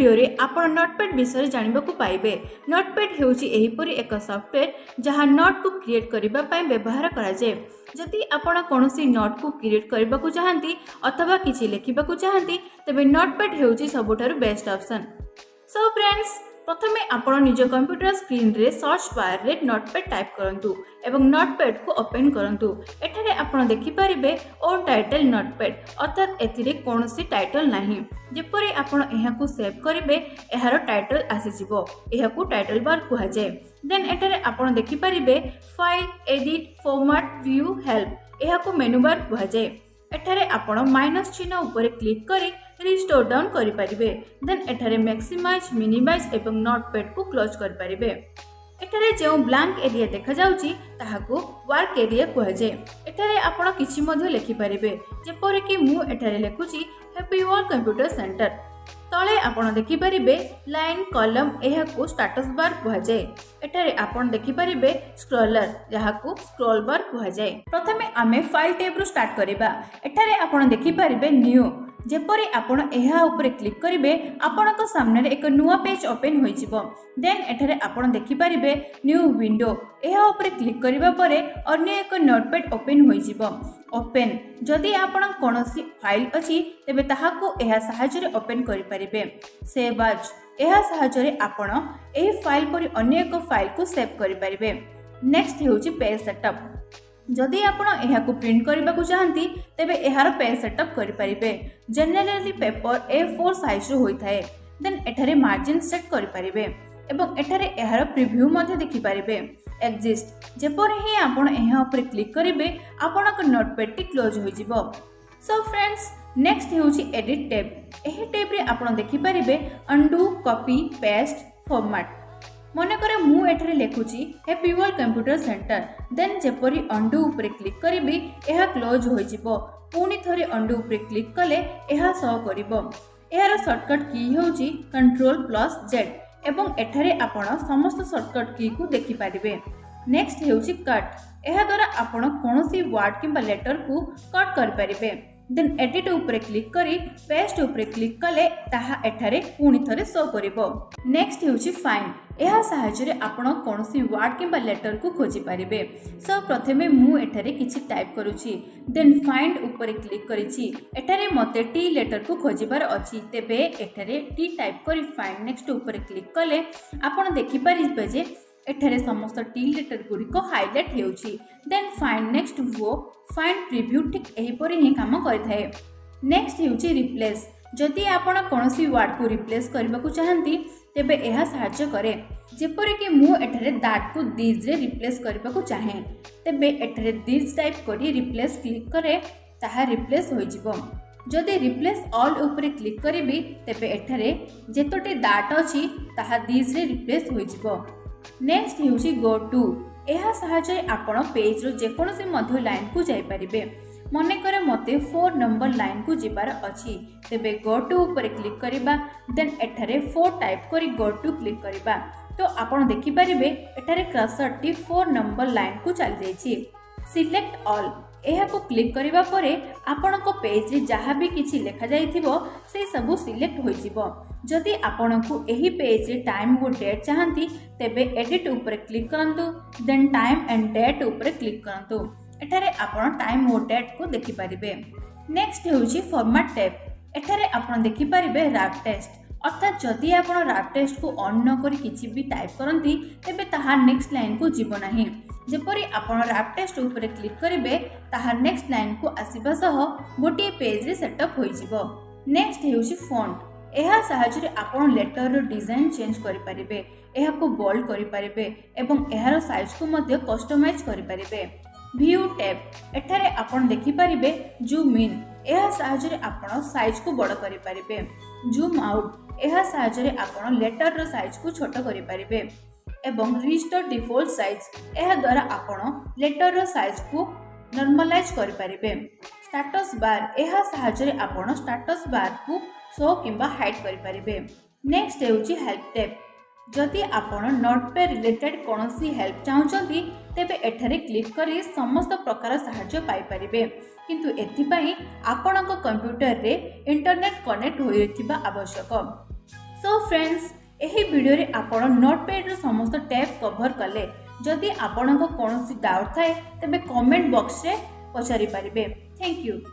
Video रे आपण notepad विषय जानबा को पाइबे। नोटपैड हेउची एहीपरि एक सॉफ्टवेयर जहां नोट को क्रिएट करिबा पय व्यवहार करा जाय। जदि आपण कोनोसी नोट को क्रिएट करबा को चाहंती अथवा किछि लेखिबा को चाहंती तबे नोटपैड हेउची सबुठारु बेस्ट ऑप्शन। सो फ्रेंड्स, प्रथमे आपण निज कंप्यूटर स्क्रीन रे सर्च बार रे नोटपैड टाइप करंतु एवं नोटपैड को ओपन करंतु। एठारे आपण देखि परिबे ओन टाइटल नोटपैड अर्थात एथिरे कोनोसी टाइटल नाही। जेपरि आपण एहाकू सेव करिवे एहारो टाइटल आसी जिवो। एहाकू टाइटल बार कुहा जाय। देन एठारे आपण देखि परिबे file, edit, format, view, help एहाकू मेनू बार कुहा जाय। एठारे आपण माइनस चिन्ह ऊपर क्लिक करी रिस्टोर डाउन करि परिबे। देन एठारे मैक्सिमाइज, मिनिमाइज एवं नोटपैड को क्लोज करि परिबे। एठारे जो ब्लैंक एरिया देखा जाउची ताहाकू वर्क एरिया कुहा जाय। एठारे आपण किछि मध्ये लिखि परिबे। जेपरि कि मु एठारे लेखुची हैप्पी वर्ल्ड कंप्यूटर सेंटर। तळे आपण देखि परिबे लाइन, कॉलम एहाकू स्टेटस बार कुहा जाय। एठारे आपण देखि परिबे स्क्रॉलर जहाकू स्क्रॉल बार कुहा जाय। प्रथमे आमे फाइल टैब रु स्टार्ट करिबा। एठारे आपण देखि परिबे न्यू। जेपरि आपण एहा ऊपर क्लिक करिवे आपणक सामने एक नुआ पेज ओपन होई जिवो। देन एठारे आपण देखि परिबे न्यू विंडो। एहा ऊपर क्लिक करिबा परे अन्य एक नोटपैड ओपन होई जिवो। ओपन जदि आपण कोनोसी फाइल अछि तबे ताहाकू एहा सहायता रे ओपन करि परिबे। सेव एज एहा सहायता रे आपण एही फाइल परि अन्य एक फाइल को सेव करि परिबे। नेक्स्ट हेउची पेज सेटअप। जदि आपण एहाकू प्रिंट करबा को चाहंती तबे एहार पेज सेटअप करि परिबे। जनरली पेपर A4 साइज रो होई थाए। देन एठारे मार्जिन सेट करि परिबे एवं एठारे एहार प्रीव्यू मध्ये देखि परिबे। एग्जिस्ट जेपर ही आपण एहा ऊपर क्लिक करिवे आपणक नोटपैड टी क्लोज होई जिवो। सो फ्रेंड्स, नेक्स्ट हेउची एडिट टैब। एही टैब रे आपण देखि परिबे अनडू, कॉपी, पेस्ट, फॉर्मेट। मने करे मु एठारे लेखुची happy world computer centre. Then जेपरी अंडू ऊपर क्लिक करिबी एहा क्लोज होई जिवो। पुनी थरे अंडू ऊपर क्लिक कले एहा शो करिवो। एहार शॉर्टकट की होउची Ctrl+Z एवं एठारे आपण समस्त शॉर्टकट की को देखि पारिबे। Next हेउची cut. एहा द्वारा आपण कोनोसी वर्ड किंबा लेटर को कट कर पारिबे। देन एडिट ऊपर क्लिक करी पेस्ट ऊपर क्लिक कले ताहा एठारे पुनी थरे शो करिवो। नेक्स्ट हेउची फाइंड। एहा सहायता रे आपण कोनोसी वर्ड किंबा लेटर को खोजि पारिबे। सो प्रथमे मु एठारे किछि टाइप करूची। देन फाइंड ऊपर क्लिक करिछि। एठारे मते टी लेटर को खोजिबार अछि। तेबे एठारे टी टाइप करी फाइंड नेक्स्ट ऊपर क्लिक कले आपण देखि पारिबे जे एठारे समस्त टी लेटर गुडी को हाइलाइट हेउची। देन फाइंड नेक्स्ट वो फाइंड प्रीव्यू ठीक एही परि ही काम करिथाय। Next हेउची replace. जदि आपण कोनोसी वर्ड को रिप्लेस करबा को चाहंती तेबे एहा सहायता करे। जेपरि कि मु एठारे दैट को दिस रे रिप्लेस करबा को चाहे तेबे एठारे दिस टाइप करी रिप्लेस क्लिक करे ताहा रिप्लेस होई जिवो। जदि रिप्लेस ऑल ऊपर क्लिक करिबी तेबे एठारे जेतोटे दैट अछि ताहा दिस रे रिप्लेस होई जिवो। नेक्स्ट हेउची गो टू। एहा सहायता आपण पेज रो जे कोनोसी मध्य लाइन को जाई परिबे। मने करे मते 4 नंबर लाइन को जिबार अछि तेबे गो टू ऊपर क्लिक करिबा। देन एठारे 4 टाइप करी गो टू क्लिक करिबा तो आपण देखि परिबे एठारे कर्सर टी 4 नंबर लाइन को चल जाईछि। सिलेक्ट ऑल एहा को क्लिक करिबा परे आपण को पेज रे जहा भी किछि लेखा जाईथिबो से सब सिलेक्ट होई जिवो। जदि आपण को एही पेज रे टाइम वो डेट चाहंती तेबे एडिट ऊपर क्लिक करंतु। देन टाइम एंड डेट ऊपर क्लिक करंतु। एठारे आपण टाइम वो डेट को देखि परिबे। नेक्स्ट हेउची फॉर्मेट टैब। एठारे आपण देखि परिबे रैप टेक्स्ट। अर्थात जदि आपण रैप टेक्स्ट को ऑन न करी किछि भी टाइप करंती तेबे ताहा नेक्स्ट लाइन को जीवो नाही। जेपरि आपण रैप टेक्स्ट ऊपर क्लिक करिवे ताहा नेक्स्ट लाइन को आसीबा सह गोटे पेज रे सेटअप होई जिवो। नेक्स्ट हेउची फॉन्ट। एहा सहायता रे आपण लेटर रो डिजाइन चेंज करि परिबे। एहा को बोल्ड करि परिबे एवं एहार साइज को मध्ये कस्टमाइज करि परिबे। View tab. एठारे आपण देखि परिबे जूम इन। एहा सहायता रे आपण साइज को बड़ करि परिबे। Zoom out. एहा सहायता रे आपण लेटर रो साइज को छोट करि परिबे एवं रिस्टोर डिफॉल्ट साइज। एहा द्वारा आपण लेटर रो साइज को नॉर्मलाइज करि परिबे। Status bar. एहा सहायता रे आपण स्टेटस बार को शो किंबा हाइड करि परिबे। नेक्स्ट हेउची हेल्प टैब। जदि आपण नोटपैड रिलेटेड कोनोसी हेल्प चाहउचंती तेबे एठारे क्लिक करी समस्त प्रकार सहायता पाई परिबे। किंतु एथि पई आपणक कंप्यूटर रे इंटरनेट कनेक्ट होइथिबा आवश्यक। सो फ्रेंड्स ଏହି ଭିଡ଼ିଓରେ ଆପଣ ନୋଟପ୍ୟାଡର ସମସ୍ତ ଟ୍ୟାବ୍ କଭର କଲେ। ଯଦି ଆପଣଙ୍କ କୌଣସି ଡାଉଟ୍ ଥାଏ ତେବେ କମେଣ୍ଟ ବକ୍ସରେ ପଚାରି ପାରିବେ। Thank you.